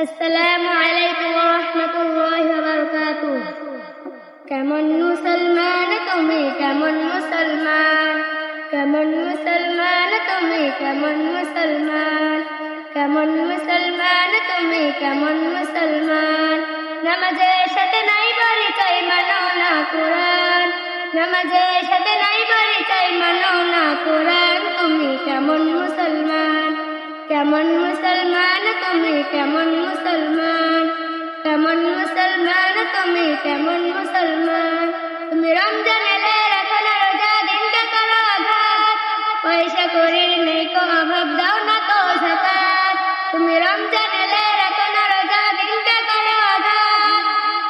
আসসালামু আলাইকুম ওয়া রাহমাতুল্লাহি ওয়া বারাকাতুহু। কেমন মুসলমান তুমি, কেমন মুসলমান, কেমন মুসলমান তুমি, কেমন মুসলমান, কেমন মুসলমান তুমি, কেমন মুসলমান। নামাজের সাথে নাই পরিচয়, মানো না কুরআন, নামাজের সাথে নাই পরিচয়, মানো না কুরআন। তুমি কেমন মুসলমান, কেমন মুসলমান তুমি, কেমন মুসলমান, কেমন মুসলমান তুমি, কেমন মুসলমান। তুমি রমজান এলে রাখো না রোজা, দিনটা করো আঘাত, পয়সা করির নেই কো অভাব, দাও না তো যাকাত। তুমি রমজান এলে রাখো না রোজা, দিনটা করো আঘাত,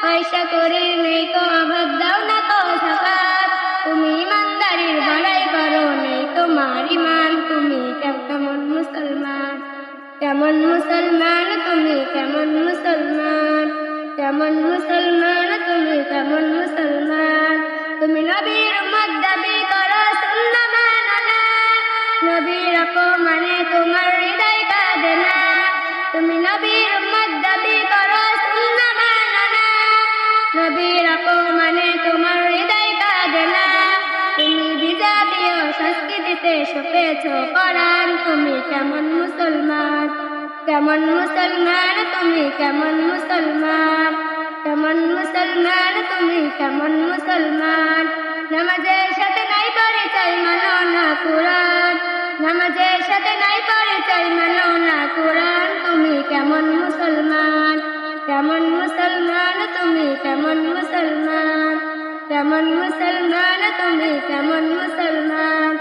পয়সা করির নেই কো অভাব, দাও না তো যাকাত। তুমি ইমানদারির বড়াই করো, নেই তোমার ঈমান। তুমি কেমন মুসলমান, কেমন মুসলমান তুমি, কেমন মুসলমান, কেমন মুসলমান তুমি, কেমন মুসলমান। তুমি নবীর উম্মত দাবি করো, সুন্নাহ মানো না, নবীর অপমানে তোমার হৃদয় কাঁদে না। তুমি নবীর উম্মত দাবি করো, সুন্নাহ মানো না, নবীর অপমানে তোমার হৃদয় কাঁদে না। তুমি বিজাতীয় সংস্কৃতিতে সপেছ কোরআন। তুমি কেমন মুসলমান, কেমন মুসলমান তুমি, কেমন মুসলমান, কেমন মুসলমান তুমি, কেমন মুসলমান। নামাজের সাথে নাই পরিচয়, মানো না কুরআন, নামাজের সাথে নাই পরিচয়, মানো না কুরআন। তুমি কেমন মুসলমান, কেমন মুসলমান তুমি, কেমন মুসলমান, কেমন মুসলমান তুমি, কেমন মুসলমান।